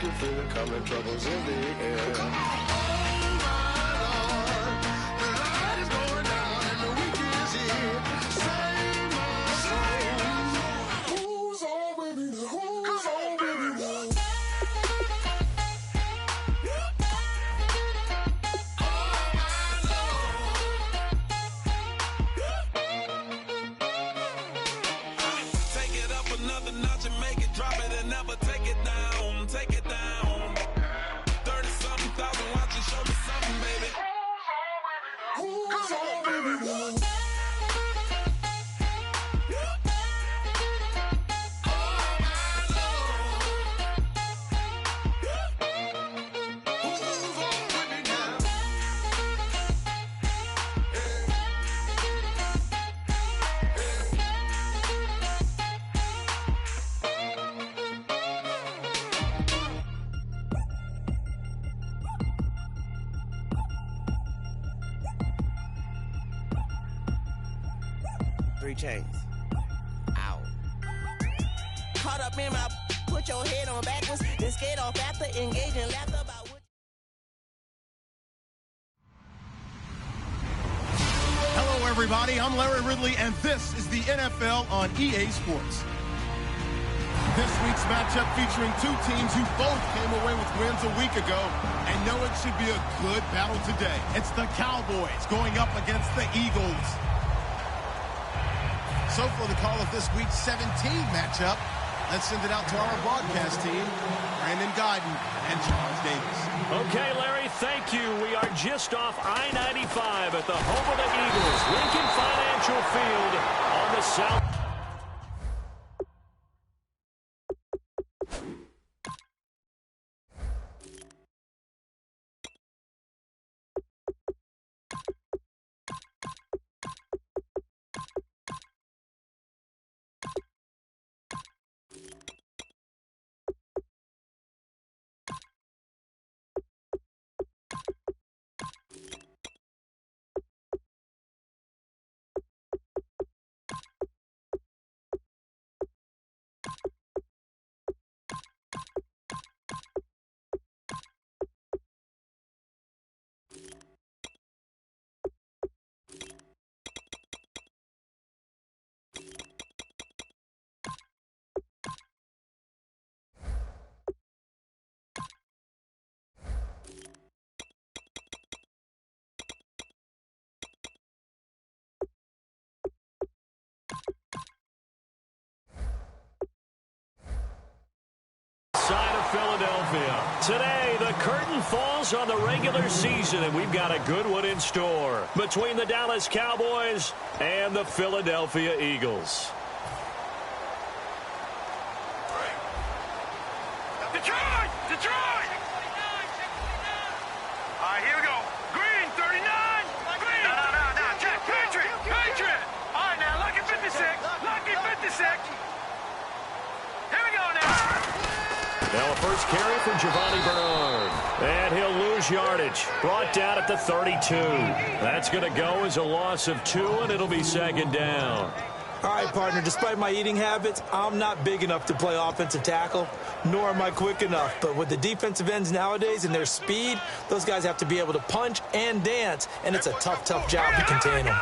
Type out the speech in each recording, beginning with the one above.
can feel it coming, troubles in the air. Chains. Ow. Caught up in my, put your head on backwards, then skate off after engaging laughter about what. Hello, everybody. I'm Larry Ridley, and this is the NFL on EA Sports. This week's matchup featuring two teams who both came away with wins a week ago and know it should be a good battle today. It's the Cowboys going up against the Eagles. So for the call of this week's 17 matchup, let's send it out to our broadcast team, Brandon Guyton and Charles Davis. Okay, Larry, thank you. We are just off I-95 at the home of the Eagles, Lincoln Financial Field on the south. Side of Philadelphia. Today, the curtain falls on the regular season, and we've got a good one in store between the Dallas Cowboys and the Philadelphia Eagles. Detroit! Detroit! All right, here we go. Green, 39. Green. No. Check. Patriot. Patriot. All right, now, lucky 56. Lucky 56. Here we go now. Now a first carry from Giovanni Bernard. And he'll lose yardage. Brought down at the 32. That's going to go as a loss of 2, and it'll be second down. All right, partner, despite my eating habits, I'm not big enough to play offensive tackle, nor am I quick enough. But with the defensive ends nowadays and their speed, those guys have to be able to punch and dance, and it's a tough job to contain them.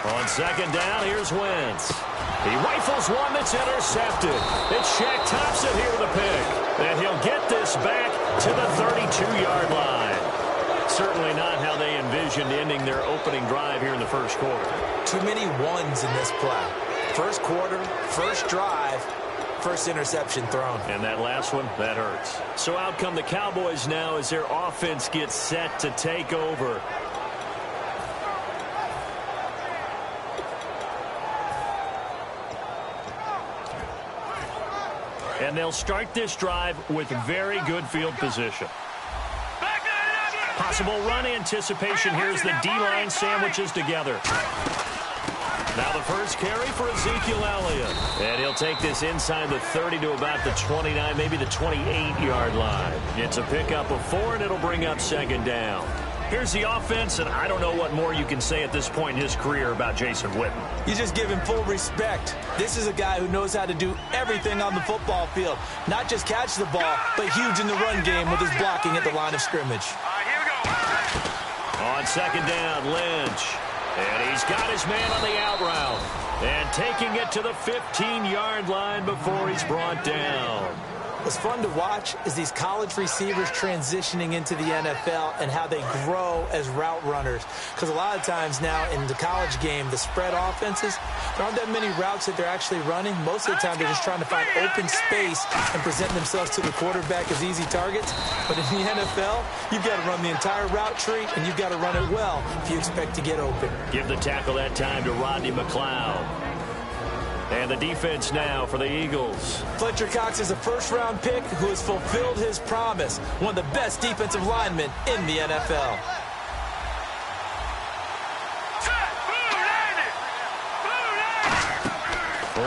On second down, here's Wentz. He rifles one that's intercepted. It's Shaq Thompson here with a pick. And he'll get this back to the 32-yard line. Certainly not how they envisioned ending their opening drive here in the first quarter. Too many ones in this play. First quarter, first drive, first interception thrown. And that last one, that hurts. So out come the Cowboys now as their offense gets set to take over. And they'll start this drive with very good field position. Possible run anticipation. Here's the D-line sandwiches together. Now the first carry for Ezekiel Elliott. And he'll take this inside the 30 to about the 29, maybe the 28-yard line. It's a pickup of 4, and it'll bring up second down. Here's the offense, and I don't know what more you can say at this point in his career about Jason Witten. You just give him full respect. This is a guy who knows how to do everything on the football field. Not just catch the ball, but huge in the run game with his blocking at the line of scrimmage. All right, here we go. On second down, Lynch. And he's got his man on the out route. And taking it to the 15-yard line before he's brought down. What's fun to watch is these college receivers transitioning into the NFL and how they grow as route runners. Because a lot of times now in the college game, the spread offenses, there aren't that many routes that they're actually running. Most of the time, they're just trying to find open space and present themselves to the quarterback as easy targets. But in the NFL, you've got to run the entire route tree, and you've got to run it well if you expect to get open. Give the tackle that time to Rodney McLeod. And the defense now for the Eagles. Fletcher Cox is a first-round pick who has fulfilled his promise. One of the best defensive linemen in the NFL.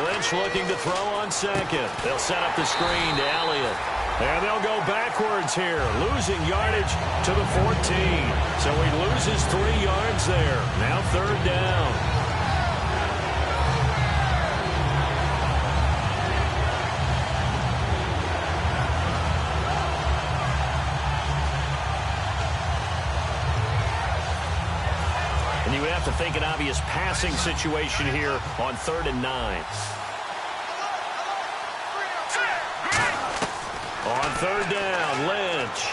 Lynch looking to throw on second. They'll set up the screen to Elliott. And they'll go backwards here, losing yardage to the 14. So he loses 3 yards there. Now third down. And you would have to think an obvious passing situation here on 3rd and 9. On 3rd down, Lynch.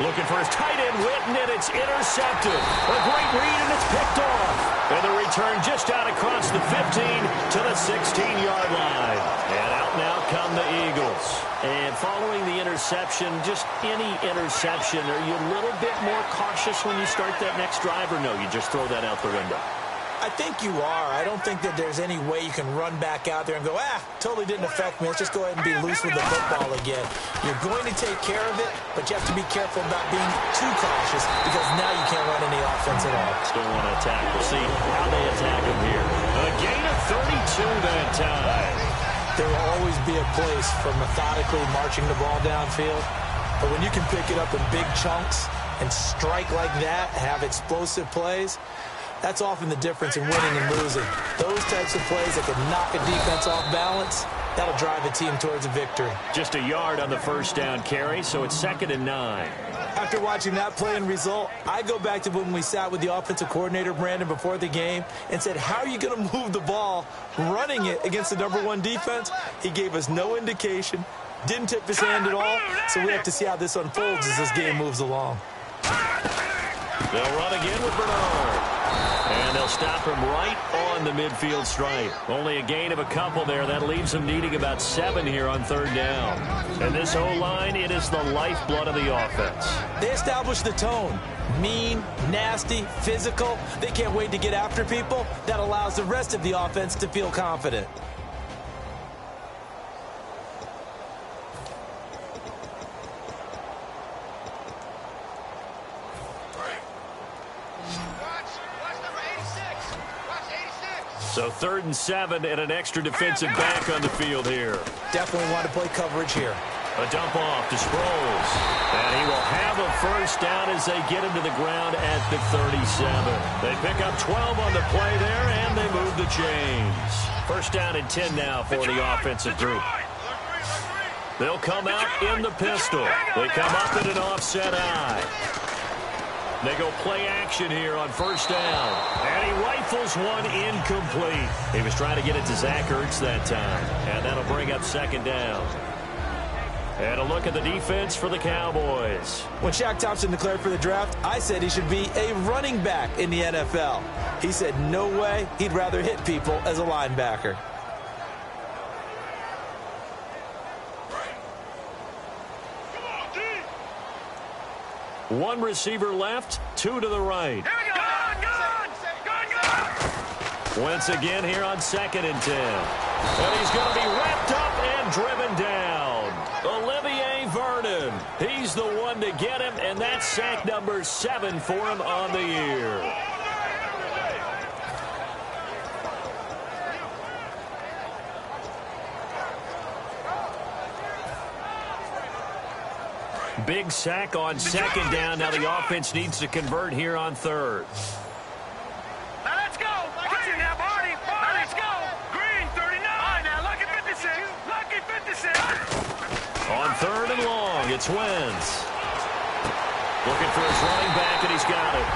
Looking for his tight end, Witten, and it's intercepted. A great read, and it's picked off. And the return just out across the 15 to the 16-yard line. And out now come the Eagles. And following the interception, just any interception, are you a little bit more cautious when you start that next drive, or no, you just throw that out the window? I think you are. I don't think that there's any way you can run back out there and go, totally didn't affect me. Let's just go ahead and be loose with the football again. You're going to take care of it, but you have to be careful about being too cautious because now you can't run any offense at all. Still want to attack. We'll see how they attack him here. A gain of 32 that time. There will always be a place for methodically marching the ball downfield, but when you can pick it up in big chunks and strike like that, have explosive plays, that's often the difference in winning and losing. Those types of plays that can knock a defense off balance, that'll drive a team towards a victory. Just a yard on the first down carry, so it's 2nd and 9. After watching that play and result, I go back to when we sat with the offensive coordinator, Brandon, before the game and said, how are you going to move the ball running it against the #1 defense? He gave us no indication, didn't tip his hand at all, so we have to see how this unfolds as this game moves along. They'll run again with Bernard. And they'll stop him right on the midfield stripe. Only a gain of a couple there. That leaves them needing about 7 here on 3rd down. And this O-line, it is the lifeblood of the offense. They establish the tone. Mean, nasty, physical. They can't wait to get after people. That allows the rest of the offense to feel confident. So 3rd and 7 and an extra defensive back on the field here. Definitely want to play coverage here. A dump off to Sproles. And he will have a first down as they get him to the ground at the 37. They pick up 12 on the play there, and they move the chains. First down and 10 now for the offensive group. They'll come out in the pistol. They come up in an offset eye. They go play action here on first down. And he rifles one incomplete. He was trying to get it to Zach Ertz that time. And that'll bring up 2nd down. And a look at the defense for the Cowboys. When Shaq Thompson declared for the draft, I said he should be a running back in the NFL. He said no way, he'd rather hit people as a linebacker. One receiver left, 2 to the right. Here we go. Gone. Once again here on 2nd and 10. And he's going to be wrapped up and driven down. Olivier Vernon. He's the one to get him, and that's sack number 7 for him on the year. Big sack on second down. Now the offense needs to convert here on third. Now let's go. Green now, Marty. Now let's go. Green, 39. All right, now, lucky 56. Lucky 56. On third and long, it's Wentz. Looking for his running back, and he's got it.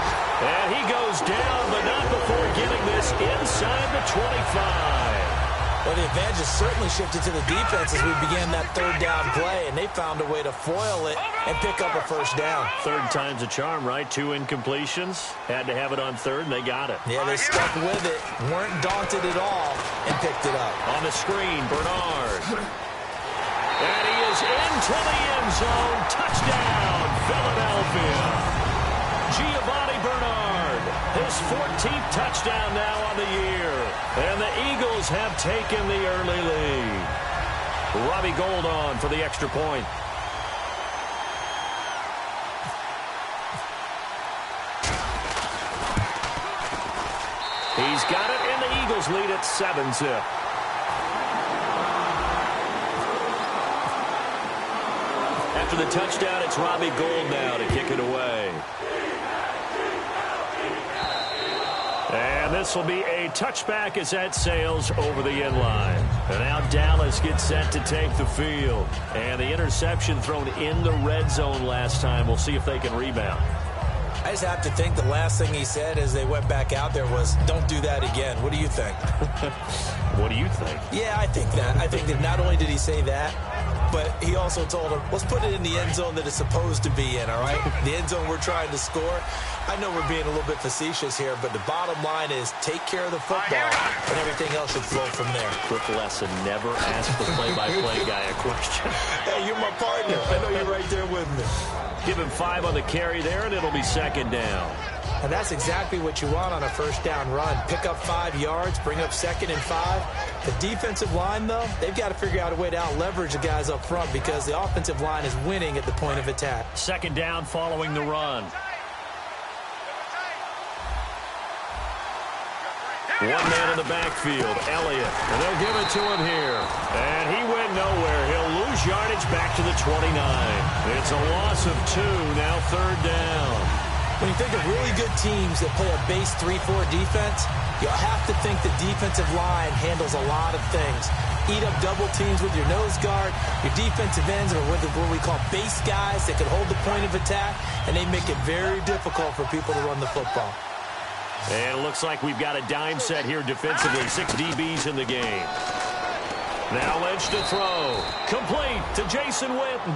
And he goes down, but not before getting this inside the 25. Well, the advantage has certainly shifted to the defense as we began that third down play, and they found a way to foil it and pick up a first down. Third time's a charm, right? 2 incompletions. Had to have it on third, and they got it. Yeah, they stuck with it, weren't daunted at all, and picked it up. On the screen, Bernard. And he is into the end zone. Touchdown, Philadelphia. Giovanni Bernard, his 14th touchdown now on the year. And the Eagles have taken the early lead. Robbie Gould on for the extra point. He's got it, and the Eagles lead at 7-zip. After the touchdown, it's Robbie Gould now to kick it away. And this will be a touchback as that sails over the end line. And now Dallas gets set to take the field. And the interception thrown in the red zone last time. We'll see if they can rebound. I just have to think the last thing he said as they went back out there was, don't do that again. What do you think? What do you think? Yeah, I think that. I think that not only did he say that, but he also told him, let's put it in the end zone that it's supposed to be in, all right? The end zone we're trying to score. I know we're being a little bit facetious here, but the bottom line is take care of the football, and everything else should flow from there. Quick lesson, never ask the play-by-play guy a question. Hey, you're my partner. I know you're right there with me. Give him 5 on the carry there, and it'll be second down. And that's exactly what you want on a first down run. Pick up 5 yards, bring up 2nd and 5. The defensive line, though, they've got to figure out a way to out-leverage the guys up front because the offensive line is winning at the point of attack. Second down following the run. One man in the backfield, Elliott. And they'll give it to him here. And he went nowhere. He'll lose yardage back to the 29. It's a loss of 2, now third down. When you think of really good teams that play a base 3-4 defense, you'll have to think the defensive line handles a lot of things. Eat up double teams with your nose guard. Your defensive ends are what we call base guys that can hold the point of attack, and they make it very difficult for people to run the football. And it looks like we've got a dime set here defensively. 6 DBs in the game. Now Lynch to throw. Complete to Jason Witten.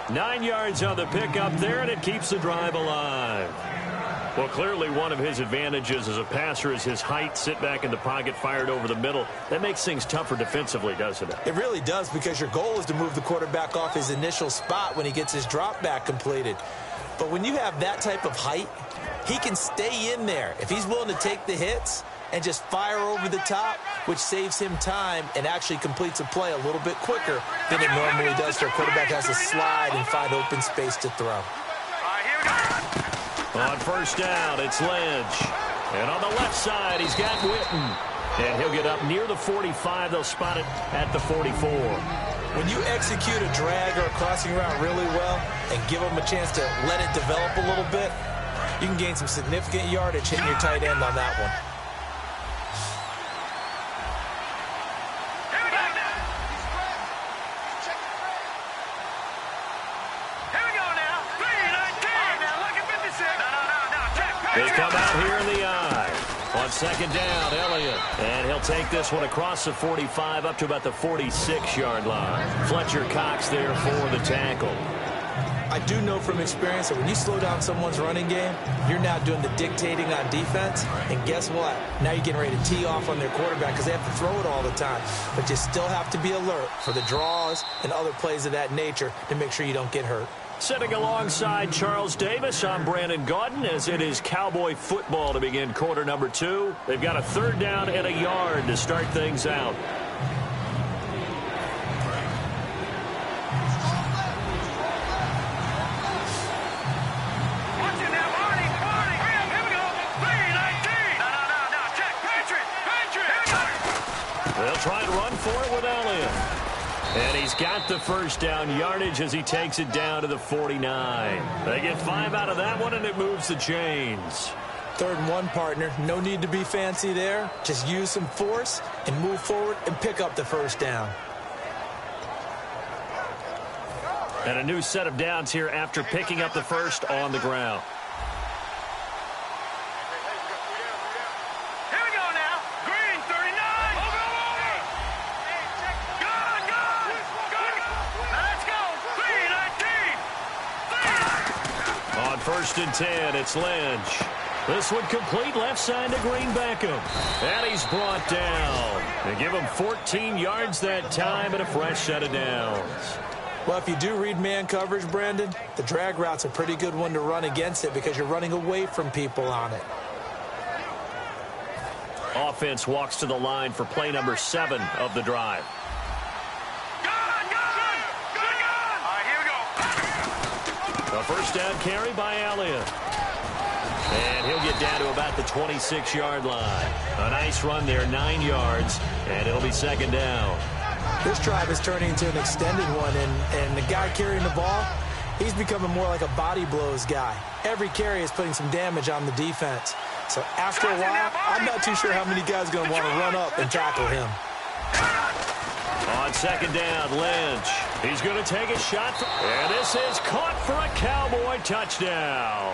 9 yards on the pickup there, and it keeps the drive alive. Well, clearly one of his advantages as a passer is his height. Sit back in the pocket, fired over the middle. That makes things tougher defensively, doesn't it? It really does, because your goal is to move the quarterback off his initial spot when he gets his drop back completed. But when you have that type of height, he can stay in there. If he's willing to take the hits and just fire over the top, which saves him time and actually completes a play a little bit quicker than it normally does, so a quarterback has to slide and find open space to throw. On first down, it's Lynch. And on the left side, he's got Witten. And he'll get up near the 45. They'll spot it at the 44. When you execute a drag or a crossing route really well and give them a chance to let it develop a little bit, you can gain some significant yardage hitting your tight end on that one. They come out here in the eye. On second down, Elliott. And he'll take this one across the 45 up to about the 46-yard line. Fletcher Cox there for the tackle. I do know from experience that when you slow down someone's running game, you're now doing the dictating on defense. And guess what? Now you're getting ready to tee off on their quarterback because they have to throw it all the time. But you still have to be alert for the draws and other plays of that nature to make sure you don't get hurt. Sitting alongside Charles Davis, I'm Brandon Gaudin, as it is Cowboy football to begin quarter number 2. They've got a third down and a yard to start things out. They'll try and run for it with Elliott. And he's got the first down yardage as he takes it down to the 49. They get 5 out of that one, and it moves the chains. 3rd and 1, partner. No need to be fancy there. Just use some force and move forward and pick up the first down. And a new set of downs here after picking up the first on the ground. Here we go now. Green, 39. Good. Let's go. Green, 19. On 1st and 10, it's Lynch. This one complete left side to Green Beckham. And he's brought down. They give him 14 yards that time and a fresh set of downs. Well, if you do read man coverage, Brandon, the drag route's a pretty good one to run against it because you're running away from people on it. Offense walks to the line for play number 7 of the drive. Good. All right, here we go. A first down carry by Elliott. And he'll get down to about the 26-yard line. A nice run there, 9 yards, and it'll be 2nd down. This drive is turning into an extended one, and the guy carrying the ball, he's becoming more like a body blows guy. Every carry is putting some damage on the defense. So after a while, I'm not too sure how many guys are going to want to run up and tackle him. On 2nd down, Lynch. He's going to take a shot, and this is caught for a Cowboy touchdown.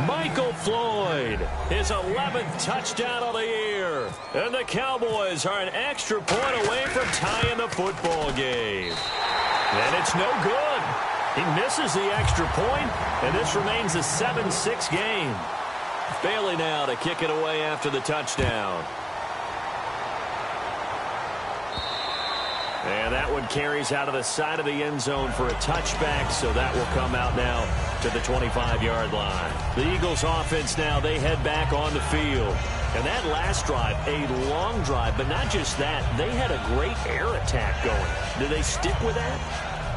Michael Floyd, his 11th touchdown of the year. And the Cowboys are an extra point away from tying the football game. And it's no good. He misses the extra point, and this remains a 7-6 game. Bailey now to kick it away after the touchdown. And that one carries out of the side of the end zone for a touchback, so that will come out now to the 25-yard line. The Eagles offense now, they head back on the field. And that last drive, a long drive, but not just that, they had a great air attack going. Do they stick with that?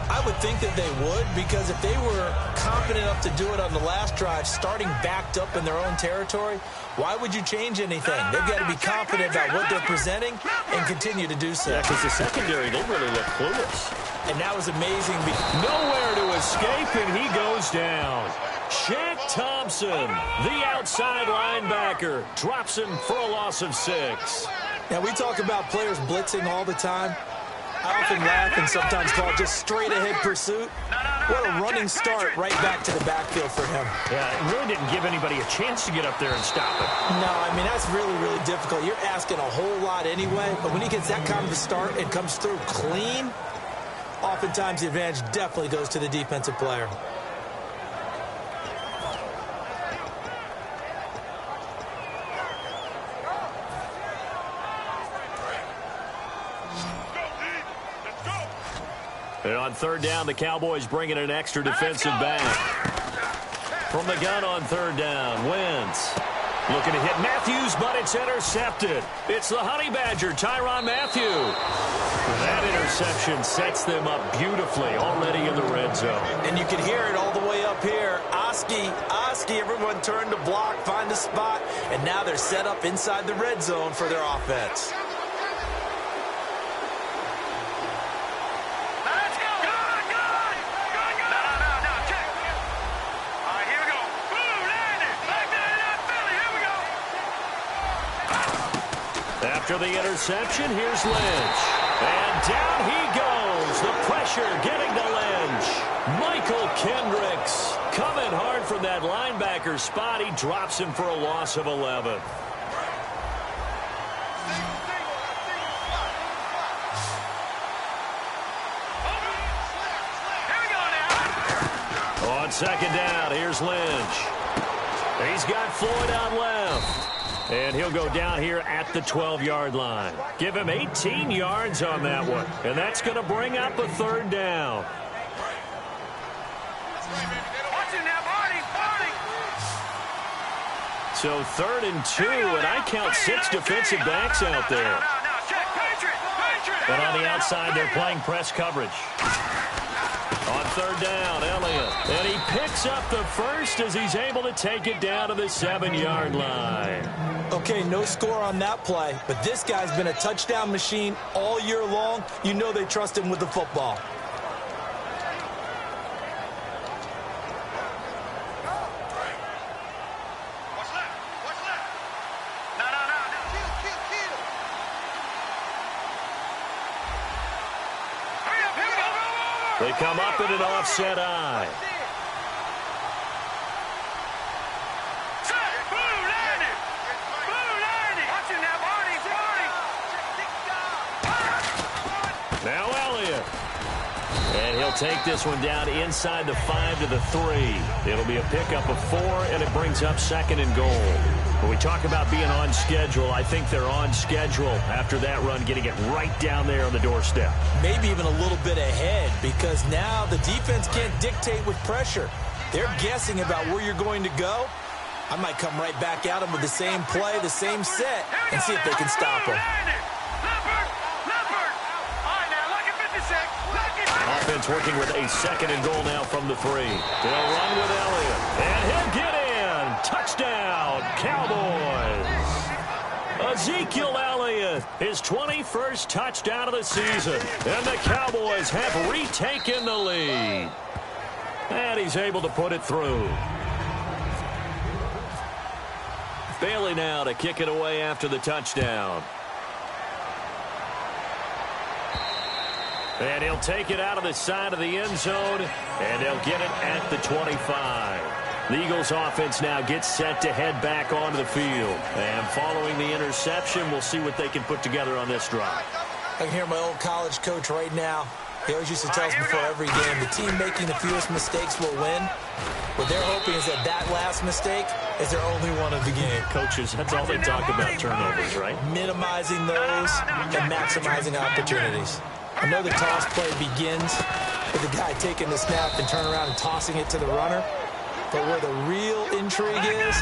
I would think that they would, because if they were confident enough to do it on the last drive, starting backed up in their own territory, why would you change anything? They've got to be confident about what they're presenting and continue to do so. Yeah, because the secondary, they really look clueless. And that was amazing. Nowhere to escape, and he goes down. Shaq Thompson, the outside linebacker, drops him for a loss of 6. Now, we talk about players blitzing all the time. I often laugh and sometimes call it just straight-ahead pursuit. What a running start right back to the backfield for him. Yeah, it really didn't give anybody a chance to get up there and stop it. No, I mean, that's really, really difficult. You're asking a whole lot anyway, but when he gets that kind of a start and comes through clean, oftentimes the advantage definitely goes to the defensive player. And on 3rd down, the Cowboys bring in an extra defensive back. From the gun on 3rd down, Wentz looking to hit Matthews, but it's intercepted. It's the Honey Badger, Tyrann Mathieu. That interception sets them up beautifully already in the red zone. And you can hear it all the way up here. Oski, everyone turned to block, find a spot, and now they're set up inside the red zone for their offense. After the interception, here's Lynch. And down he goes. The pressure getting to Lynch. Michael Kendricks coming hard from that linebacker spot. He drops him for a loss of 11. On 2nd down, here's Lynch. He's got Floyd out left. And he'll go down here at the 12-yard line. Give him 18 yards on that one. And that's going to bring up a 3rd down. So 3rd and 2, and I count 6 defensive backs out there. But on the outside, they're playing press coverage. On third down, Elliott. And he picks up the first as he's able to take it down to the 7-yard line. Okay, no score on that play, but this guy's been a touchdown machine all year long. You know they trust him with the football. They come up in an offset eye. Now Elliott. And he'll take this one down inside the 5 to the 3. It'll be a pickup of 4, and it brings up 2nd and goal. When we talk about being on schedule, I think they're on schedule after that run, getting it right down there on the doorstep. Maybe even a little bit ahead, because now the defense can't dictate with pressure. They're guessing about where you're going to go. I might come right back at them with the same play, the same set, and see if they can stop them. Offense working with a 2nd and goal now from the 3. They'll run with Elliott, and he'll get in. Touchdown, Cowboys. Ezekiel Elliott, his 21st touchdown of the season, and the Cowboys have retaken the lead. And he's able to put it through. Bailey now to kick it away after the touchdown. And he'll take it out of the side of the end zone, and they'll get it at the 25. The Eagles offense now gets set to head back onto the field. And following the interception, we'll see what they can put together on this drive. I can hear my old college coach right now. He always used to tell us before every game, the team making the fewest mistakes will win. What they're hoping is that that last mistake is their only one of the game. Coaches, that's all they talk about, turnovers, right? Minimizing those and maximizing opportunities. I know the toss play begins with the guy taking the snap and turn around and tossing it to the runner. But where the real intrigue is,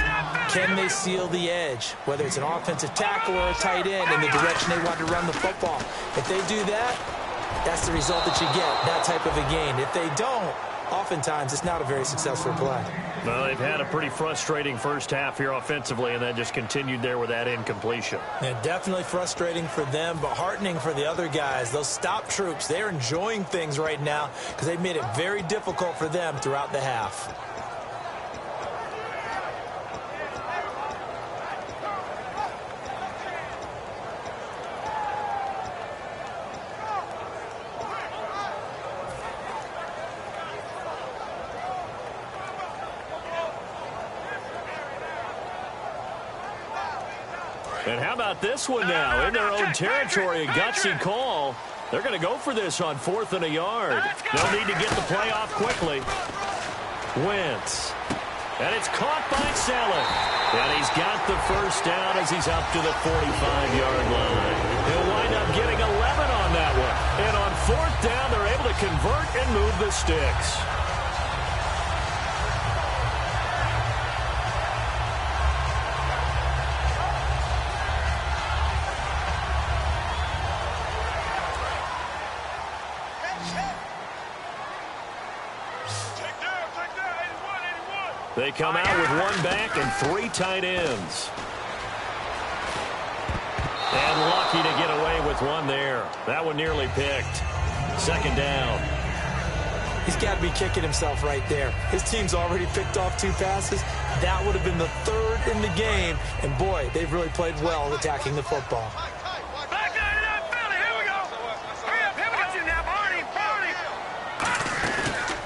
can they seal the edge? Whether it's an offensive tackle or a tight end in the direction they want to run the football. If they do that, that's the result that you get, that type of a gain. If they don't, oftentimes it's not a very successful play. Well, they've had a pretty frustrating first half here offensively, and then just continued there with that incompletion. Yeah, definitely frustrating for them, but heartening for the other guys. Those stop troops, they're enjoying things right now because they've made it very difficult for them throughout the half. And how about this one now? In their own territory, a gutsy call. They're going to go for this on 4th and a yard. They'll need to get the play off quickly. Wentz. And it's caught by Selleck. And he's got the first down as he's up to the 45-yard line. He'll wind up getting 11 on that one. And on 4th down, they're able to convert and move the sticks. They come out with 1 back and 3 tight ends. And lucky to get away with 1 there. That one nearly picked. 2nd down. He's got to be kicking himself right there. His team's already picked off 2 passes. That would have been the 3rd in the game. And, boy, they've really played well attacking the football.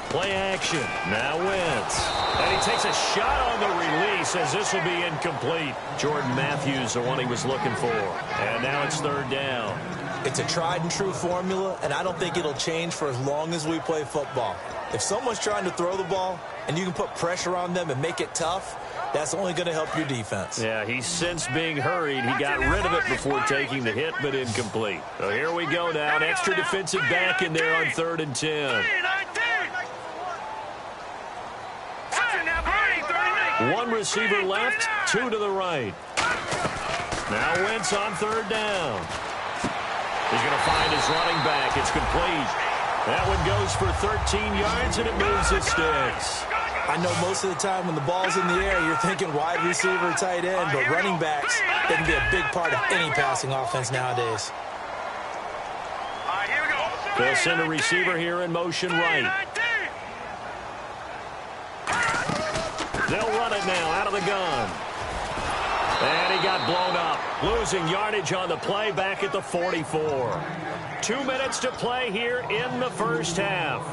Play action. Now Wentz. And he takes a shot on the release as this will be incomplete. Jordan Matthews, the one he was looking for. And now it's 3rd down. It's a tried and true formula, and I don't think it'll change for as long as we play football. If someone's trying to throw the ball and you can put pressure on them and make it tough, that's only going to help your defense. Yeah, he's since being hurried. He got rid of it before taking the hit, but incomplete. So here we go now. An extra defensive back in there on 3rd and 10. 1 receiver left, 2 to the right. Now Wentz on 3rd down. He's going to find his running back. It's complete. That one goes for 13 yards, and it moves the sticks. I know most of the time when the ball's in the air, you're thinking wide receiver, tight end, but running backs, they can be a big part of any passing offense nowadays. They'll send a receiver here in motion right. They'll run it now out of the gun. And he got blown up, losing yardage on the play back at the 44. 2 minutes to play here in the first half.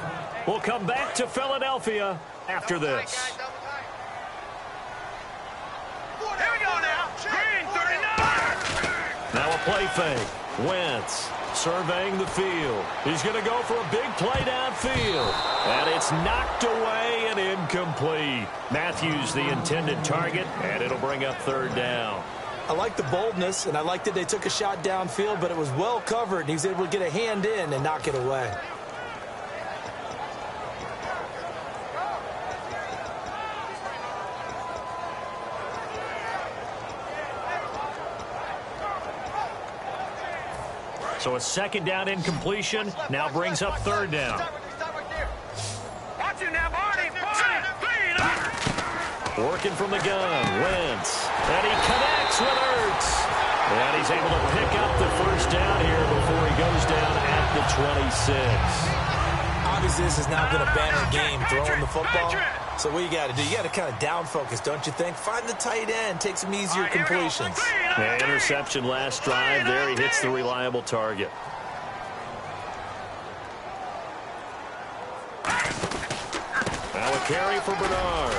We'll come back to Philadelphia after this. Here we go now. Green, 39. Now a play fake. Wentz surveying the field. He's going to go for a big play downfield. And it's knocked away and incomplete. Matthews the intended target, and it'll bring up third down. I like the boldness, and I like that they took a shot downfield, but it was well covered, and he was able to get a hand in and knock it away. So a second down incompletion now brings up third down. Watch it now, Barney. Working from the gun, Wentz. And he connects with Ertz. And he's able to pick up the first down here before he goes down at the 26. Obviously, this has now been a banner game throwing the football. So what you got to do, you got to kind of down focus, don't you think? Find the tight end, take some easier completions. Yeah, interception last drive there. He hits the reliable target. Now a carry for Bernard.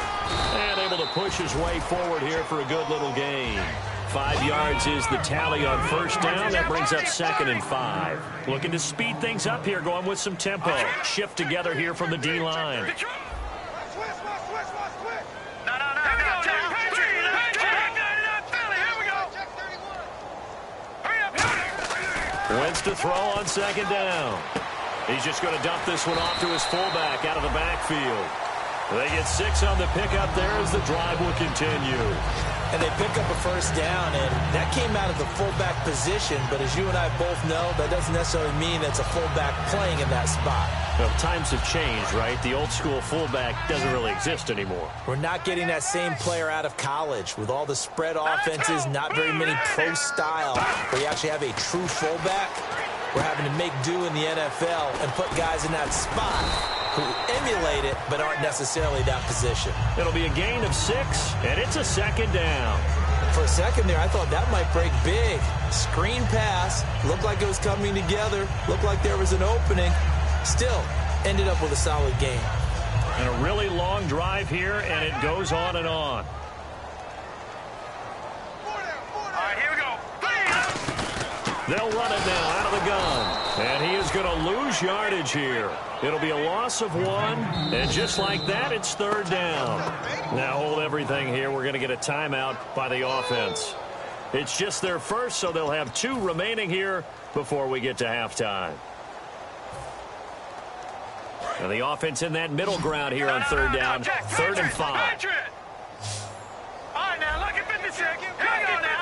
And able to push his way forward here for a good little gain. 5 yards is the tally on first down. That brings up 2nd and 5. Looking to speed things up here, going with some tempo. Shift together here from the D-line. Wentz to throw on second down. He's just going to dump this one off to his fullback out of the backfield. They get 6 on the pickup there as the drive will continue. And they pick up a first down, and that came out of the fullback position. But as you and I both know, that doesn't necessarily mean it's a fullback playing in that spot. Well, times have changed, right? The old school fullback doesn't really exist anymore. We're not getting that same player out of college. With all the spread offenses, not very many pro style, where you actually have a true fullback. We're having to make do in the NFL and put guys in that spot who emulate it but aren't necessarily that position. It'll be a gain of 6, and it's a second down. For a second there, I thought that might break big. Screen pass, looked like it was coming together, looked like there was an opening. Still, ended up with a solid game. And a really long drive here, and it goes on and on. All right, here we go. They'll run it now out of the gun. And he is going to lose yardage here. It'll be a loss of 1. And just like that, it's third down. Now hold everything here. We're going to get a timeout by the offense. It's just their first, so they'll have 2 remaining here before we get to halftime. Now the offense in that middle ground here on third down. 3rd and 5. All right, now look at 56. Here we go now.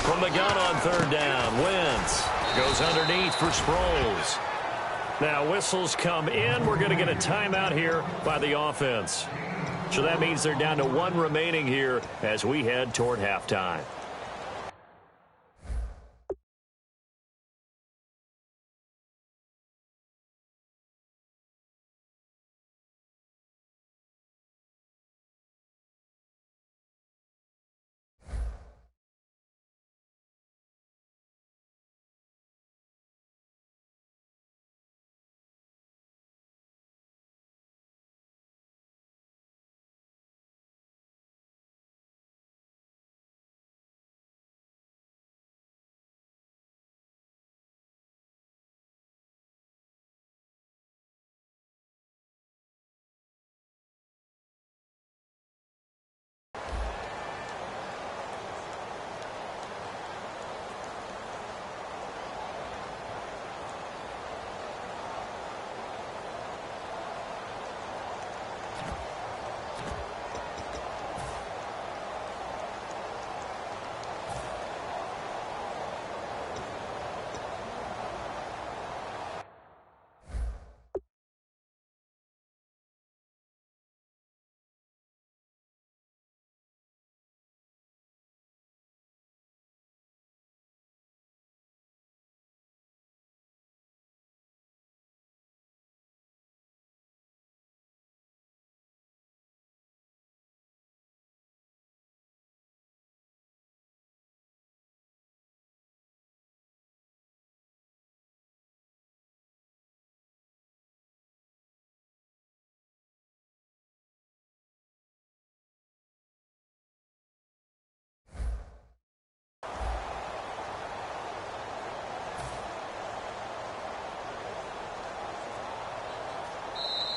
From the gun on third down, Wentz goes underneath for Sproles. Now whistles come in. We're going to get a timeout here by the offense. So that means they're down to 1 remaining here as we head toward halftime.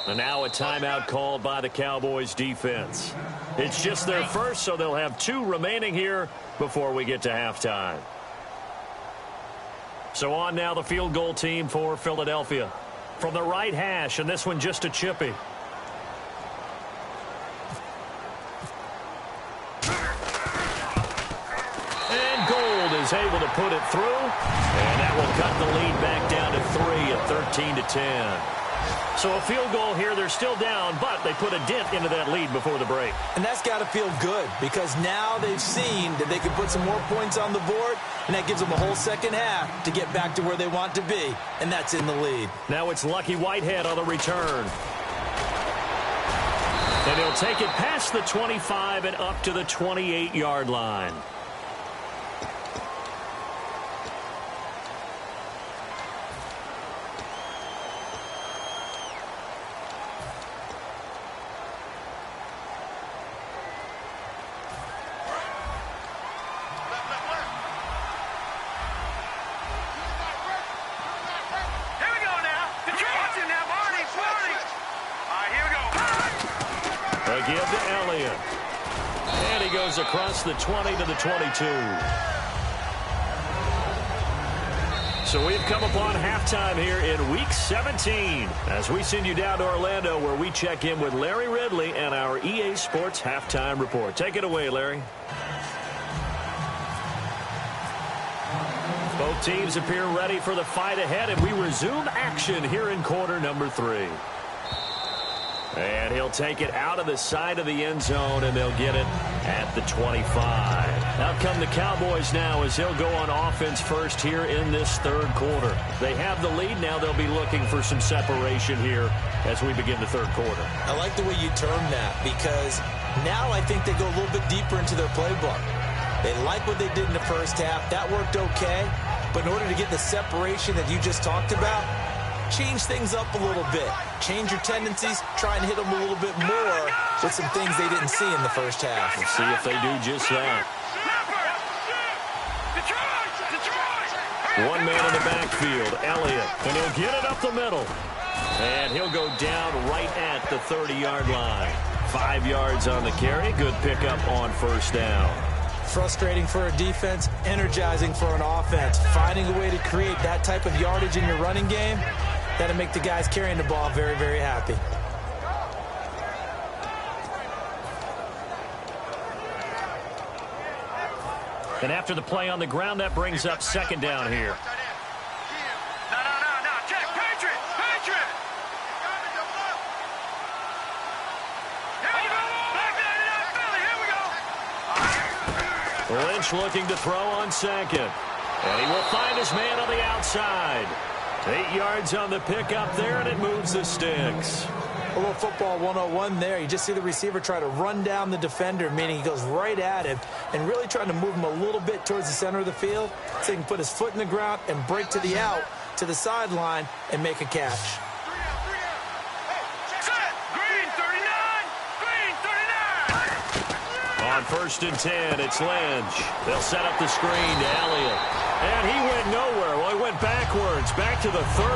And now a timeout called by the Cowboys defense. It's just their first, so they'll have 2 remaining here before we get to halftime. So on now the field goal team for Philadelphia. From the right hash, and this one just a chippy. And Gold is able to put it through. And that will cut the lead back down to 3 at 13-10. So a field goal here, they're still down, but they put a dent into that lead before the break. And that's got to feel good because now they've seen that they can put some more points on the board, and that gives them a whole second half to get back to where they want to be, and that's in the lead. Now it's Lucky Whitehead on the return. And he'll take it past the 25 and up to the 28-yard line. Give to Elliott. And he goes across the 20 to the 22. So we've come upon halftime here in Week 17 as we send you down to Orlando where we check in with Larry Ridley and our EA Sports Halftime Report. Take it away, Larry. Both teams appear ready for the fight ahead, and we resume action here in quarter number 3. And he'll take it out of the side of the end zone, and they'll get it at the 25. Out come the Cowboys now as he'll go on offense first here in this third quarter. They have the lead. Now they'll be looking for some separation here as we begin the third quarter. I like the way you term that because now I think they go a little bit deeper into their playbook. They like what they did in the first half. That worked okay. But in order to get the separation that you just talked about, change things up a little bit. Change your tendencies. Try and hit them a little bit more with some things they didn't see in the first half. Let's see if they do just that. One man in the backfield, Elliott, and he'll get it up the middle. And he'll go down right at the 30-yard line. 5 yards on the carry. Good pickup on first down. Frustrating for a defense, energizing for an offense. Finding a way to create that type of yardage in your running game, that'll make the guys carrying the ball very, very happy. And after the play on the ground, that brings up second down here. No. Check. Patriot. Here we go. Lynch looking to throw on second. And he will find his man on the outside. 8 yards on the pickup there, and it moves the sticks. A little football 101 there. You just see the receiver try to run down the defender, meaning he goes right at him and really trying to move him a little bit towards the center of the field so he can put his foot in the ground and break to the out, to the sideline, and make a catch. Green 39. On 1st and 10, it's Lynch. They'll set up the screen to Elliott. And he went nowhere. Well, he went backwards, back to the 33.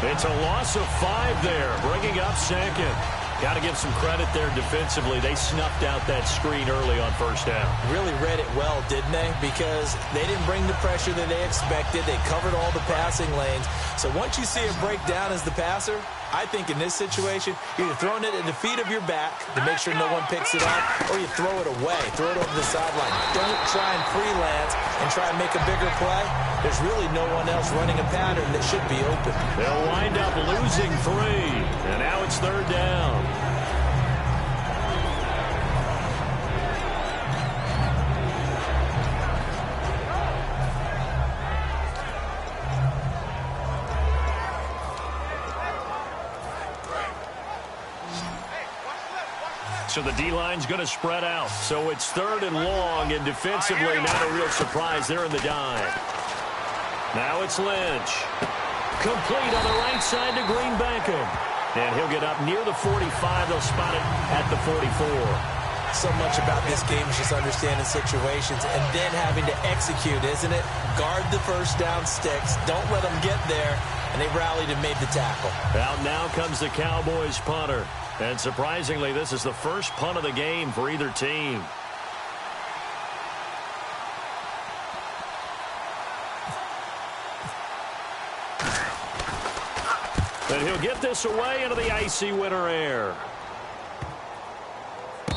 It's a loss of 5 there, bringing up second. Got to give some credit there defensively. They snuffed out that screen early on first down. Really read it well, didn't they? Because they didn't bring the pressure that they expected. They covered all the passing lanes. So once you see a breakdown as the passer, I think in this situation, you're either throwing it at the feet of your back to make sure no one picks it up, or you throw it away, throw it over the sideline. Don't try and freelance and try and make a bigger play. There's really no one else running a pattern that should be open. They'll wind up losing 3, and now it's third down. So the D-line's going to spread out. So it's 3rd and long, and defensively not a real surprise. They're in the dime. Now it's Lynch. Complete on the right side to Green Bankham. And he'll get up near the 45. They'll spot it at the 44. So much about this game is just understanding situations and then having to execute, isn't it? Guard the first down sticks. Don't let them get there. and they rallied and made the tackle. Out now comes the Cowboys punter. And surprisingly, this is the first punt of the game for either team. And he'll get this away into the icy winter air.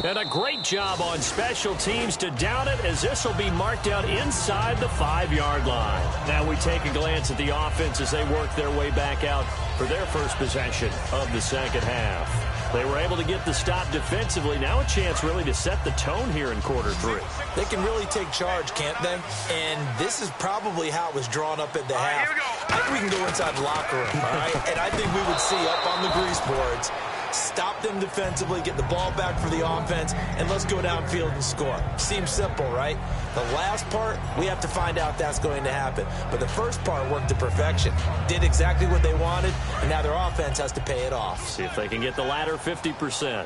And a great job on special teams to down it, as this will be marked out inside the 5-yard line. Now we take a glance at the offense as they work their way back out for their first possession of the second half. They were able to get the stop defensively. Now a chance really to set the tone here in quarter 3. They can really take charge, can't they? And this is probably how it was drawn up at the half. I think we can go inside the locker room, all right? And I think we would see up on the grease boards, stop them defensively, get the ball back for the offense, and let's go downfield and score. Seems simple, right? The last part, we have to find out that's going to happen. But the first part worked to perfection. Did exactly what they wanted, and now their offense has to pay it off. See if they can get the latter 50%.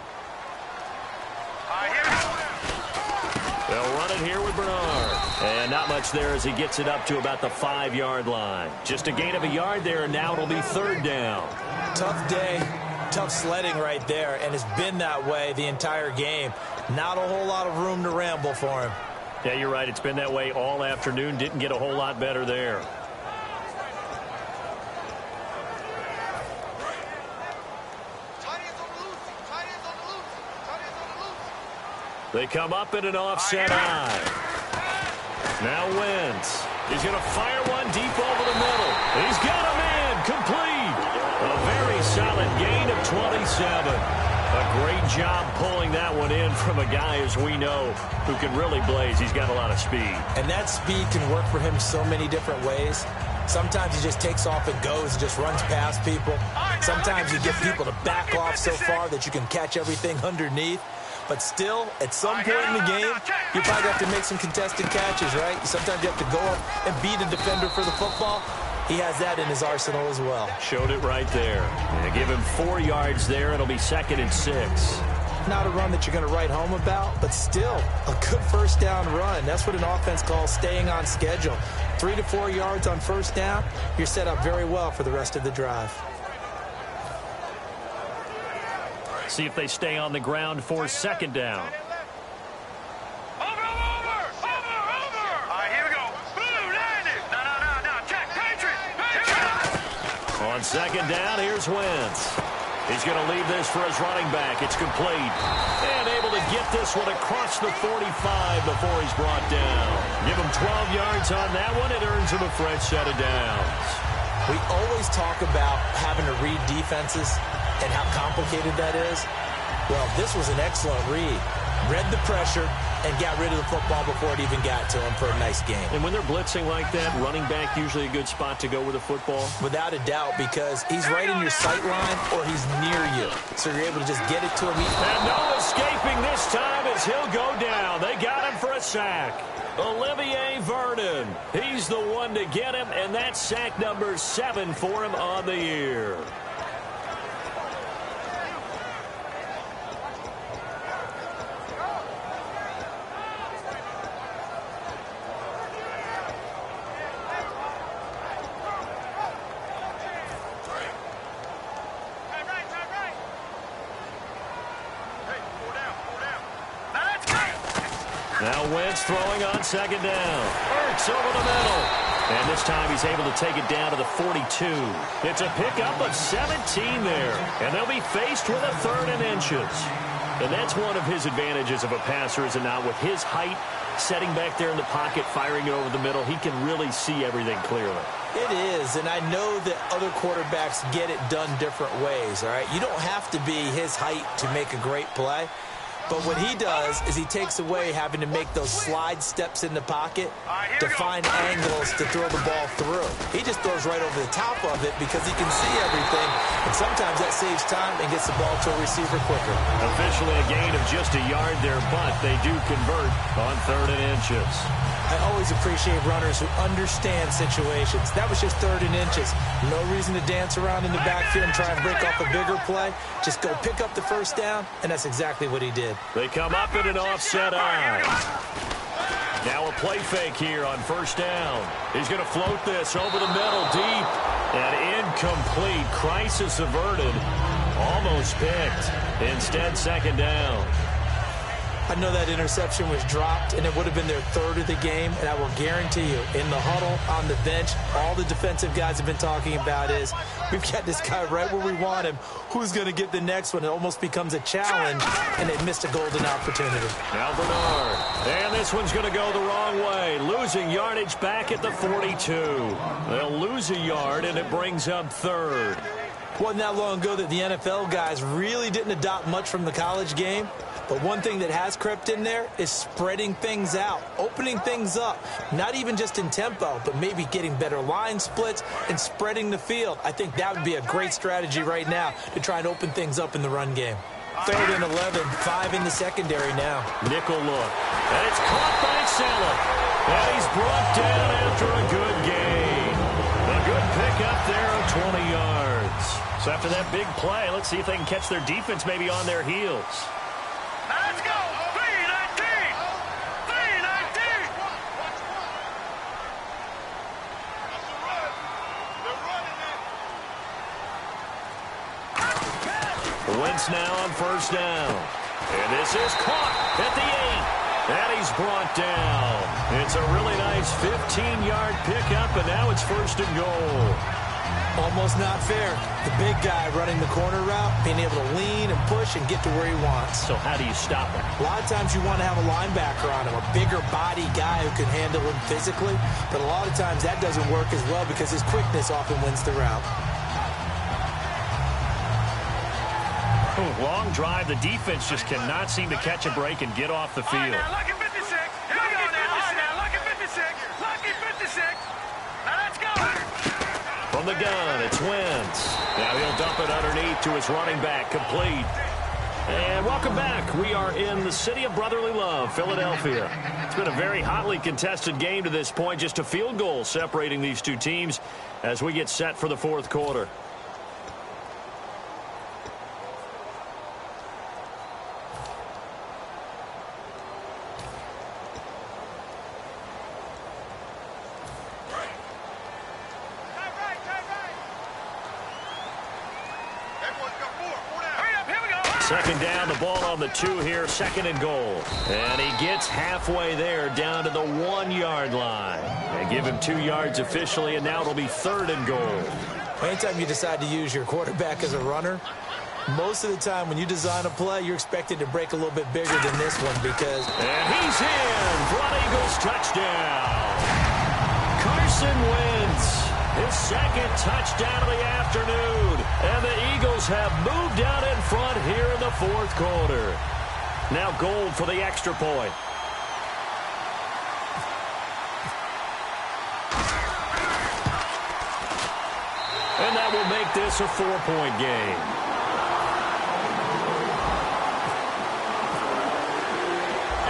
They'll run it here with Bernard. And not much there as he gets it up to about the 5-yard line. Just a gain of a yard there, and now it'll be 3rd down. Tough day. Tough sledding right there, and it's been that way the entire game. Not a whole lot of room to ramble for him. Yeah, you're right. It's been that way all afternoon. Didn't get a whole lot better there. They come up in an offset eye. Now Wentz. He's going to fire one deep over the middle. He's got a man complete. A very solid gain of 27. A great job pulling that one in from a guy, as we know, who can really blaze. He's got a lot of speed. And that speed can work for him so many different ways. Sometimes he just takes off and goes, just runs past people. Sometimes you get people to back off so far that you can catch everything underneath. But still, at some point in the game, you probably have to make some contested catches, right? Sometimes you have to go up and beat a defender for the football. He has that in his arsenal as well. Showed it right there. And give him 4 yards there. It'll be 2nd and 6. Not a run that you're going to write home about, but still a good first down run. That's what an offense calls staying on schedule. 3 to 4 yards on first down, you're set up very well for the rest of the drive. See if they stay on the ground for 2nd down. On 2nd down, here's Wentz. He's going to leave this for his running back. It's complete. And able to get this one across the 45 before he's brought down. Give him 12 yards on that one. It earns him a fresh set of downs. We always talk about having to read defenses and how complicated that is. Well, this was an excellent read. Read the pressure and got rid of the football before it even got to him for a nice game. And when they're blitzing like that, running back usually a good spot to go with the football? Without a doubt, because he's right in your sight line or he's near you. So you're able to just get it to him. And no escaping this time as he'll go down. They got him for a sack. Olivier Vernon. He's the one to get him, and that's sack number 7 for him on the year. Now Wentz throwing on 2nd down. Ertz over the middle. And this time he's able to take it down to the 42. It's a pickup of 17 there. And they'll be faced with a 3rd and inches. And that's one of his advantages of a passer, is it not? With his height, setting back there in the pocket, firing it over the middle, he can really see everything clearly. It is, and I know that other quarterbacks get it done different ways, all right? You don't have to be his height to make a great play. But what he does is he takes away having to make those slide steps in the pocket to find angles to throw the ball through. He just throws right over the top of it because he can see everything, and sometimes that saves time and gets the ball to a receiver quicker. Officially a gain of just a yard there, but they do convert on 3rd and inches. I always appreciate runners who understand situations. That was just 3rd and inches. No reason to dance around in the backfield and try and break off a bigger play. Just go pick up the first down, and that's exactly what he did. They come up in an offset eye. Now a play fake here on first down. He's going to float this over the middle, deep, and incomplete. Crisis averted. Almost picked. Instead, second down. I know that interception was dropped, and it would have been their third of the game, and I will guarantee you, in the huddle, on the bench, all the defensive guys have been talking about is, we've got this guy right where we want him. Who's going to get the next one? It almost becomes a challenge, and they missed a golden opportunity. Now Bernard, and this one's going to go the wrong way, losing yardage back at the 42. They'll lose a yard, and it brings up third. Wasn't that long ago that the NFL guys really didn't adopt much from the college game. But one thing that has crept in there is spreading things out, opening things up, not even just in tempo, but maybe getting better line splits and spreading the field. I think that would be a great strategy right now to try and open things up in the run game. 3rd and 11, 5 in the secondary now. Nickel look, and it's caught by Saleh. And he's brought down after a good gain. A good pickup there of 20 yards. So after that big play, let's see if they can catch their defense maybe on their heels. Let's go! 319! 319! Wentz now on first down. And this is caught at the 8. And he's brought down. It's a really nice 15-yard pickup, and now it's 1st and goal. Almost not fair. The big guy running the corner route, being able to lean and push and get to where he wants. So how do you stop him? A lot of times you want to have a linebacker on him, a bigger body guy who can handle him physically. But a lot of times that doesn't work as well because his quickness often wins the route. Long drive. The defense just cannot seem to catch a break and get off the field. Now, lucky 56. Here we go now. Lucky 56. Lucky 56. Now, let's go. From the gun, it's Wentz. Now he'll dump it underneath to his running back, complete. And welcome back. We are in the city of brotherly love, Philadelphia. It's been a very hotly contested game to this point. Just a field goal separating these two teams as we get set for the 4th quarter. Second down, the ball on the 2 here, 2nd and goal. And he gets halfway there down to the 1-yard line. They give him 2 yards officially, and now it'll be 3rd and goal. Anytime you decide to use your quarterback as a runner, most of the time when you design a play, you're expected to break a little bit bigger than this one because... And he's in for an Eagles touchdown. Carson Wentz. His 2nd touchdown of the afternoon. And the Eagles have moved out in front here in the 4th quarter. Now Gold for the extra point. And that will make this a 4-point game.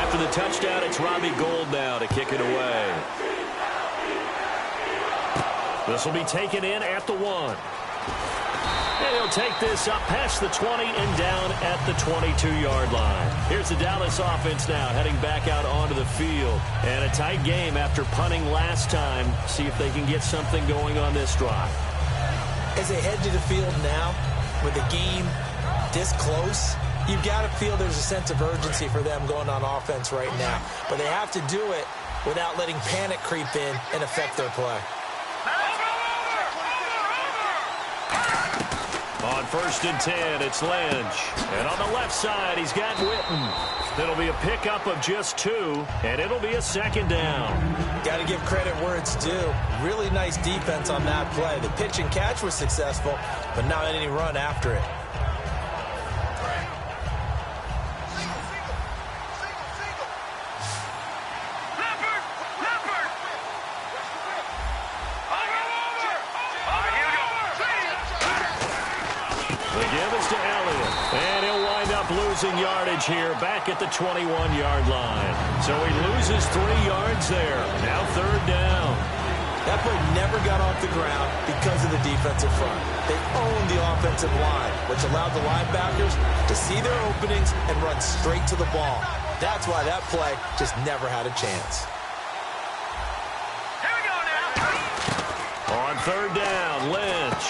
After the touchdown, it's Robbie Gould now to kick it away. This will be taken in at the 1. And he'll take this up past the 20 and down at the 22-yard line. Here's the Dallas offense now heading back out onto the field. And a tight game after punting last time. See if they can get something going on this drive. As they head to the field now, with the game this close, you've got to feel there's a sense of urgency for them going on offense right now. But they have to do it without letting panic creep in and affect their play. On 1st and 10, it's Lynch. And on the left side, he's got Witten. It'll be a pickup of just 2, and it'll be a 2nd down. Got to give credit where it's due. Really nice defense on that play. The pitch and catch was successful, but not any run after it. Losing yardage here back at the 21-yard line. So he loses 3 yards there. Now 3rd down. That play never got off the ground because of the defensive front. They owned the offensive line, which allowed the linebackers to see their openings and run straight to the ball. That's why that play just never had a chance. third down, Lynch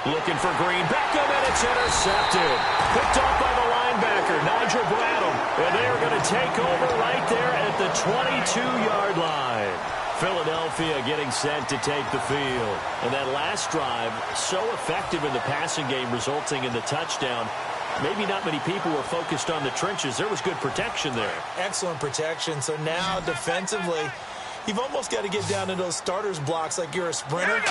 looking for Green. Beckham, and it's intercepted. Picked off by the linebacker, Nigel Bradham. And they are going to take over right there at the 22-yard line. Philadelphia getting set to take the field. And that last drive, so effective in the passing game, resulting in the touchdown. Maybe not many people were focused on the trenches. There was good protection there. Excellent protection. So now defensively, you've almost got to get down to those starters blocks like you're a sprinter,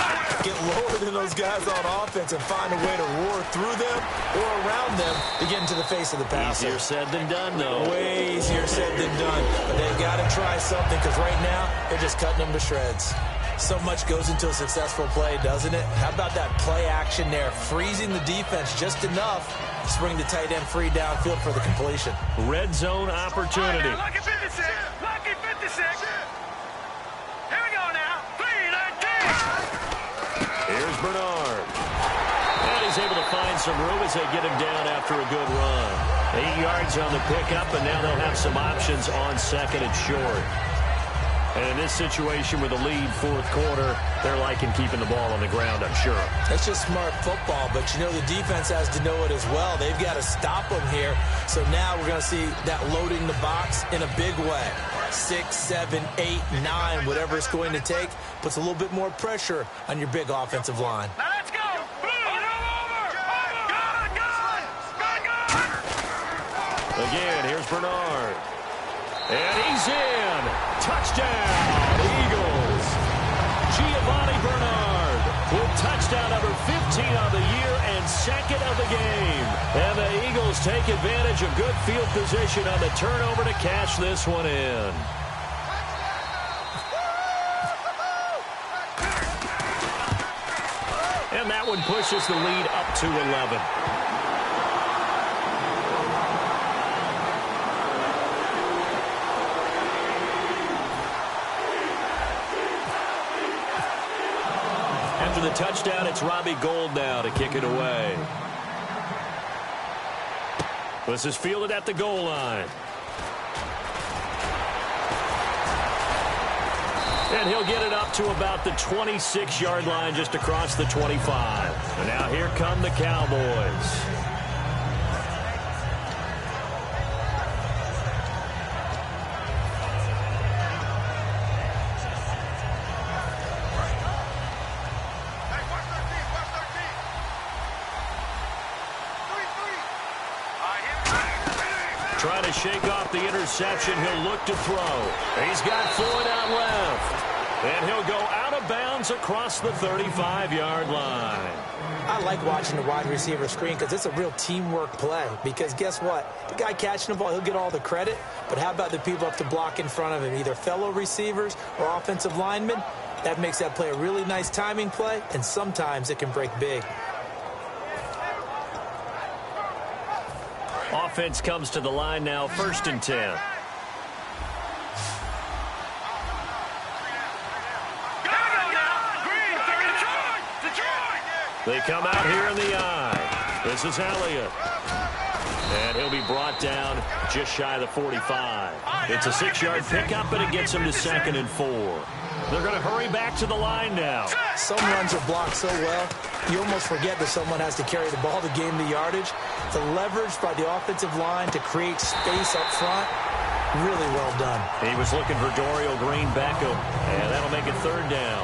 get lower than those guys on offense and find a way to roar through them or around them to get into the face of the passer. Easier said than done, though. Way easier said than done. But they've got to try something because right now they're just cutting them to shreds. So much goes into a successful play, doesn't it? How about that play action there, freezing the defense just enough to bring the tight end free downfield for the completion. Red zone opportunity. Lucky 56. Lucky 56. Here we go now. 3-19. Here's Bernard. And he's able to find some room as they get him down after a good run. 8 yards on the pickup, and now they'll have some options on second and short. And in this situation with a lead fourth quarter, they're liking keeping the ball on the ground, I'm sure. That's just smart football, but you know the defense has to know it as well. They've got to stop them here. So now we're going to see that loading the box in a big way. 6, 7, 8, 9, whatever it's going to take, puts a little bit more pressure on your big offensive line. Now let's go. Again, here's Bernard. And he's in. Touchdown, Eagles. Giovanni Bernard with touchdown number 15 of the year and second of the game. And the Eagles take advantage of good field position on the turnover to cash this one in. And that one pushes the lead up to 11. After the touchdown, it's Robbie Gould now to kick it away. This is fielded at the goal line. And he'll get it up to about the 26-yard line just across the 25. And now here come the Cowboys. Trying to shake off the interception. He'll look to throw. He's got Floyd out left. And he'll go out of bounds across the 35-yard line. I like watching the wide receiver screen because it's a real teamwork play. Because guess what? The guy catching the ball, he'll get all the credit. But how about the people up to block in front of him, either fellow receivers or offensive linemen? That makes that play a really nice timing play, and sometimes it can break big. Offense comes to the line now, 1st and 10. They come out here in the eye. This is Elliott. And he'll be brought down just shy of the 45. It's a 6-yard pickup, and it gets him to 2nd and 4. They're going to hurry back to the line now. Some runs are blocked so well, you almost forget that someone has to carry the ball to gain the yardage. The leverage by the offensive line to create space up front, really well done. He was looking for Dorial Green-Beckham, and that'll make it 3rd down.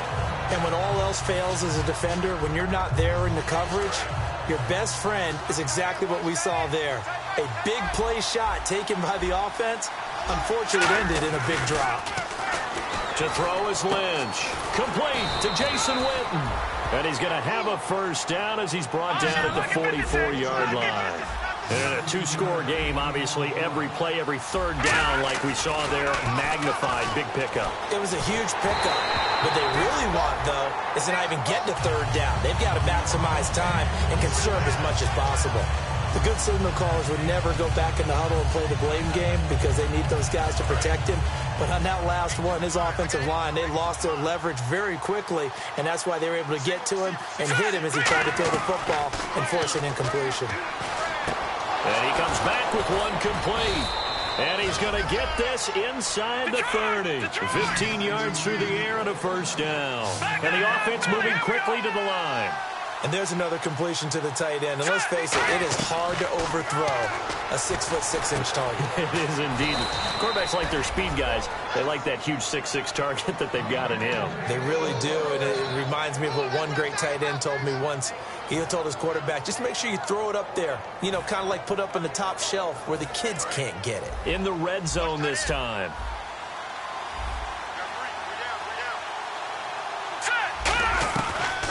And when all else fails as a defender, when you're not there in the coverage, your best friend is exactly what we saw there. A big play shot taken by the offense. Unfortunately, it ended in a big drop. To throw is Lynch. Complete to Jason Witten. And he's going to have a 1st down as he's brought down at the 44-yard line. And in a 2-score game, obviously, every play, every 3rd down, like we saw there, magnified, big pickup. It was a huge pickup. What they really want, though, is to not even get to 3rd down. They've got to maximize time and conserve as much as possible. The good signal callers would never go back in the huddle and play the blame game because they need those guys to protect him. But on that last one, his offensive line, they lost their leverage very quickly, and that's why they were able to get to him and hit him as he tried to throw the football and force an incompletion. And he comes back with one complete. And he's going to get this inside the 30. 15 yards through the air and a first down. And the offense moving quickly to the line. And there's another completion to the tight end. And let's face it, it is hard to overthrow a 6'6" target. It is indeed. Quarterbacks like their speed guys. They like that huge 6'6" target that they've got in him. They really do. And it reminds me of what one great tight end told me once. He told his quarterback, just make sure you throw it up there. You know, kind of like put up on the top shelf where the kids can't get it. In the red zone this time.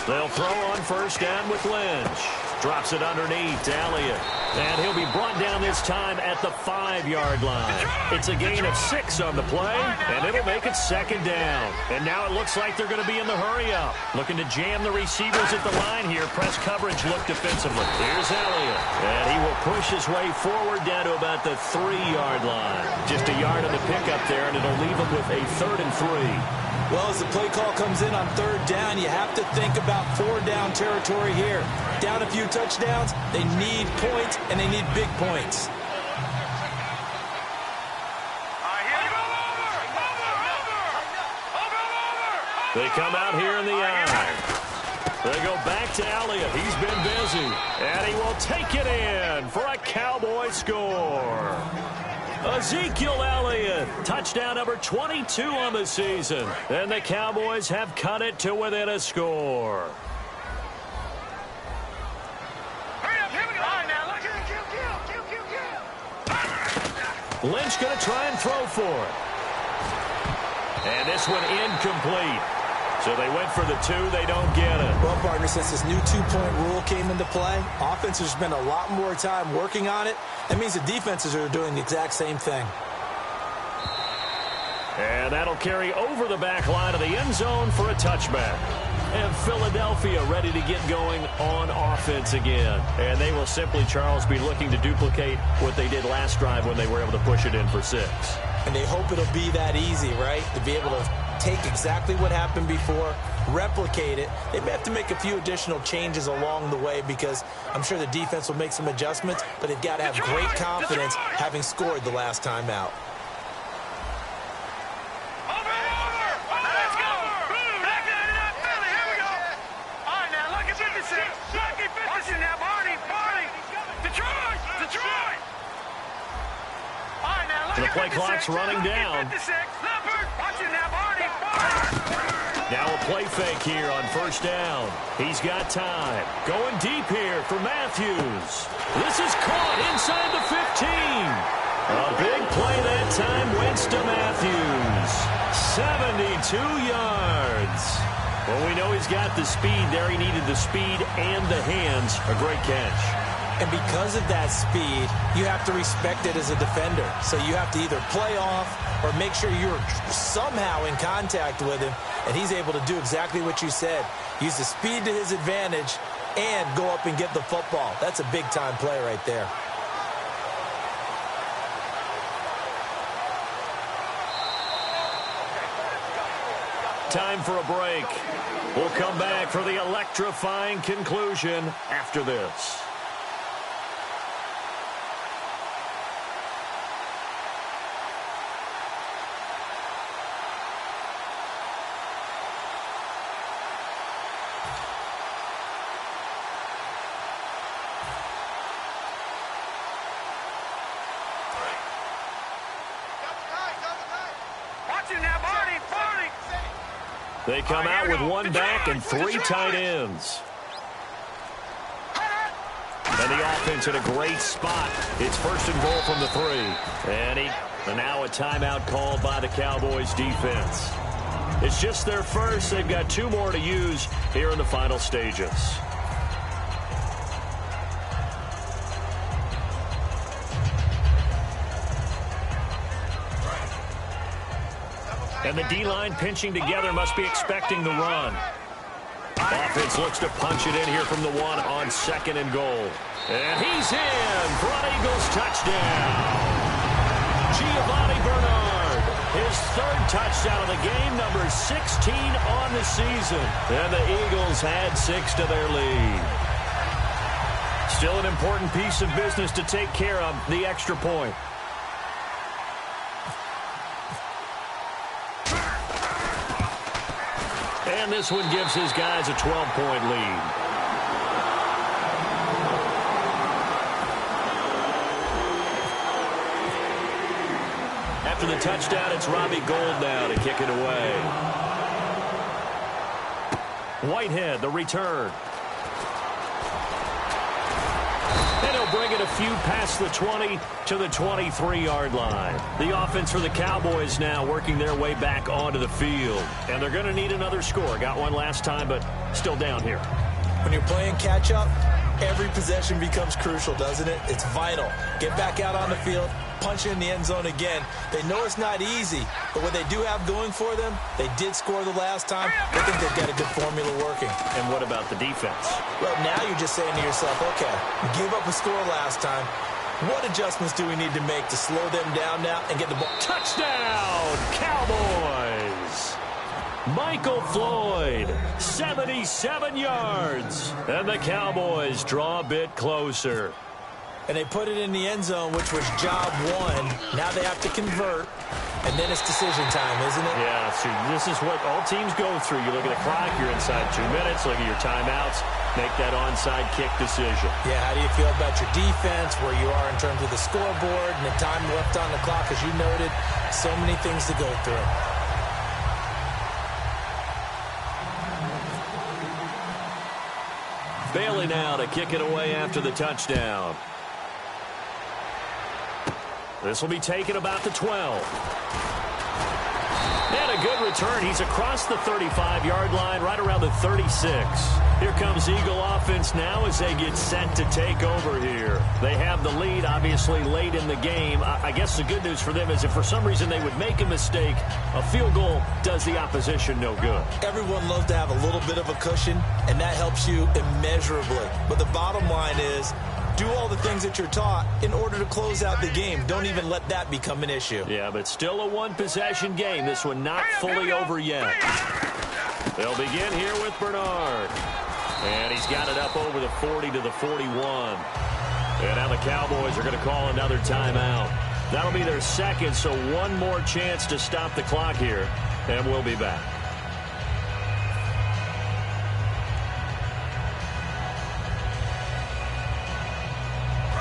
They'll throw on first down with Lynch. Drops it underneath to Elliott. And he'll be brought down this time at the 5-yard line. It's a gain of 6 on the play, and it'll make it second down. And now it looks like they're going to be in the hurry-up. Looking to jam the receivers at the line here. Press coverage look defensively. Here's Elliott. And he will push his way forward down to about the 3-yard line. Just a yard on the pickup there, and it'll leave him with a 3rd and 3. Well, as the play call comes in on 3rd down, you have to think about 4-down territory here. Down a few touchdowns, they need points, and they need big points. They come out here in the eye. They go back to Elliott. He's been busy. And he will take it in for a Cowboy score. Ezekiel Elliott, touchdown number 22 on the season. And the Cowboys have cut it to within a score. Lynch going to try and throw for it. And this one incomplete. So they went for the 2. They don't get it. Well, partner, since this new 2-point rule came into play, offenses spend a lot more time working on it. That means the defenses are doing the exact same thing. And that'll carry over the back line of the end zone for a touchback. And Philadelphia ready to get going on offense again. And they will simply, Charles, be looking to duplicate what they did last drive when they were able to push it in for 6. And they hope it'll be that easy, right? To be able to take exactly what happened before, replicate it. They may have to make a few additional changes along the way because I'm sure the defense will make some adjustments, but they've got to have great confidence having scored the last time out. The play clock's running down. Now a play fake here on first down. He's got time. Going deep here for Matthews. This is caught inside the 15. A big play that time. Wentz to Matthews. 72 yards. Well, we know he's got the speed there. He needed the speed and the hands. A great catch. And because of that speed, you have to respect it as a defender. So you have to either play off or make sure you're somehow in contact with him, and he's able to do exactly what you said. Use the speed to his advantage and go up and get the football. That's a big-time play right there. Time for a break. We'll come back for the electrifying conclusion after this. They come out with 1 back and 3 tight ends. And the offense in a great spot. It's 1st and goal from the 3. And now a timeout called by the Cowboys defense. It's just their first. They've got 2 more to use here in the final stages. And the D-line pinching together must be expecting the run. Offense looks to punch it in here from the 1 on 2nd and goal. And he's in for an Eagles touchdown. Giovanni Bernard, his 3rd touchdown of the game, number 16 on the season. And the Eagles add 6 to their lead. Still an important piece of business to take care of, the extra point. And this one gives his guys a 12-point lead. After the touchdown, it's Robbie Gould now to kick it away. Whitehead, the return. And he'll bring it a few past the 20 to the 23-yard line. The offense for the Cowboys now working their way back onto the field. And they're going to need another score. Got one last time, but still down here. When you're playing catch-up, every possession becomes crucial, doesn't it? It's vital. Get back out on the field, punch in the end zone again. They know it's not easy, but what they do have going for them, they did score the last time. They think they've got a good formula working. And what about the defense? Well, now you're just saying to yourself, okay, give up a score last time. What adjustments do we need to make to slow them down now and get the ball? Touchdown, Cowboys! Michael Floyd, 77 yards. And the Cowboys draw a bit closer. And they put it in the end zone, which was job one. Now they have to convert, and then it's decision time, isn't it? Yeah, so this is what all teams go through. You look at the clock, you're inside 2 minutes, look at your timeouts, make that onside kick decision. Yeah, how do you feel about your defense, where you are in terms of the scoreboard, and the time left on the clock, as you noted, so many things to go through. Bailey now to kick it away after the touchdown. This will be taken about the 12. And a good return. He's across the 35-yard line, right around the 36. Here comes Eagle offense now as they get set to take over here. They have the lead, obviously, late in the game. I guess the good news for them is if for some reason they would make a mistake, a field goal does the opposition no good. Everyone loves to have a little bit of a cushion, and that helps you immeasurably. But the bottom line is, do all the things that you're taught in order to close out the game. Don't even let that become an issue. Yeah, but still a one-possession game. This one not fully over yet. They'll begin here with Bernard. And he's got it up over the 40 to the 41. And now the Cowboys are going to call another timeout. That'll be their second, so one more chance to stop the clock here. And we'll be back.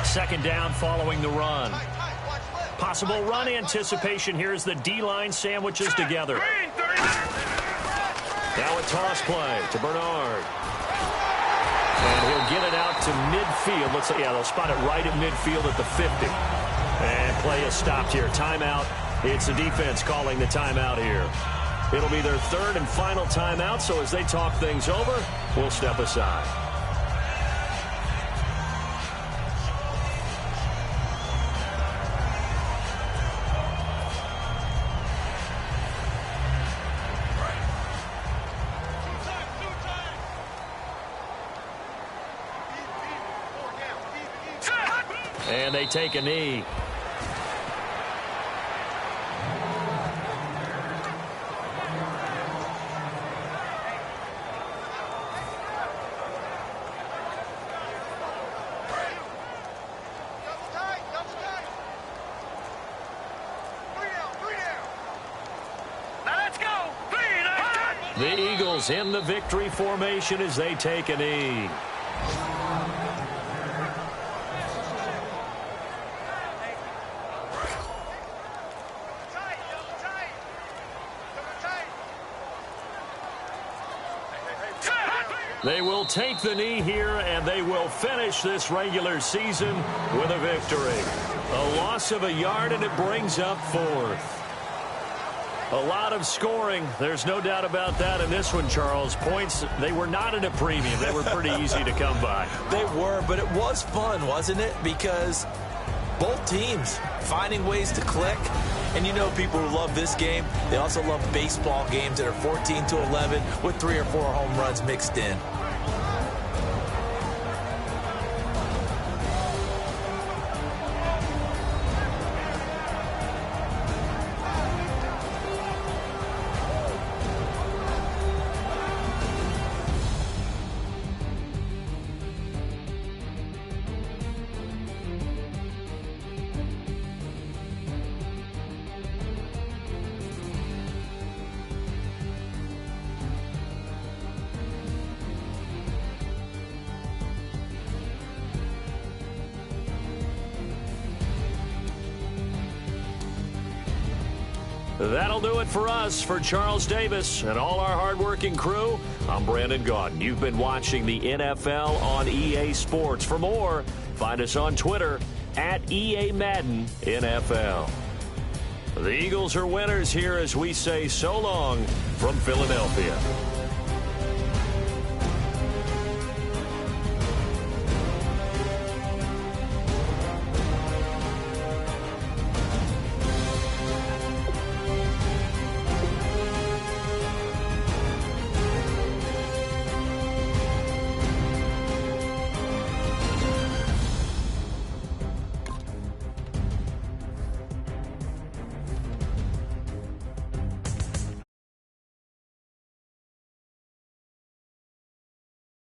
Second down following the run. Possible run anticipation here as the D-line sandwiches together. Now a toss play to Bernard. And he'll get it out to midfield. Looks like, yeah, they'll spot it right at midfield at the 50. And play is stopped here. Timeout. It's the defense calling the timeout here. It'll be their third and final timeout, so as they talk things over, we'll step aside. And they take a knee. The Eagles in the victory formation as they take a knee. They will take the knee here, and they will finish this regular season with a victory. A loss of a yard, and it brings up fourth. A lot of scoring. There's no doubt about that in this one, Charles. Points, they were not at a premium. They were pretty easy to come by. They were, but it was fun, wasn't it? Because both teams finding ways to click. And you know people who love this game, they also love baseball games that are 14-11 with 3 or 4 home runs mixed in. That'll do it for us. For Charles Davis and all our hardworking crew, I'm Brandon Gaudin. You've been watching the NFL on EA Sports. For more, find us on Twitter at EA Madden NFL. The Eagles are winners here as we say so long from Philadelphia.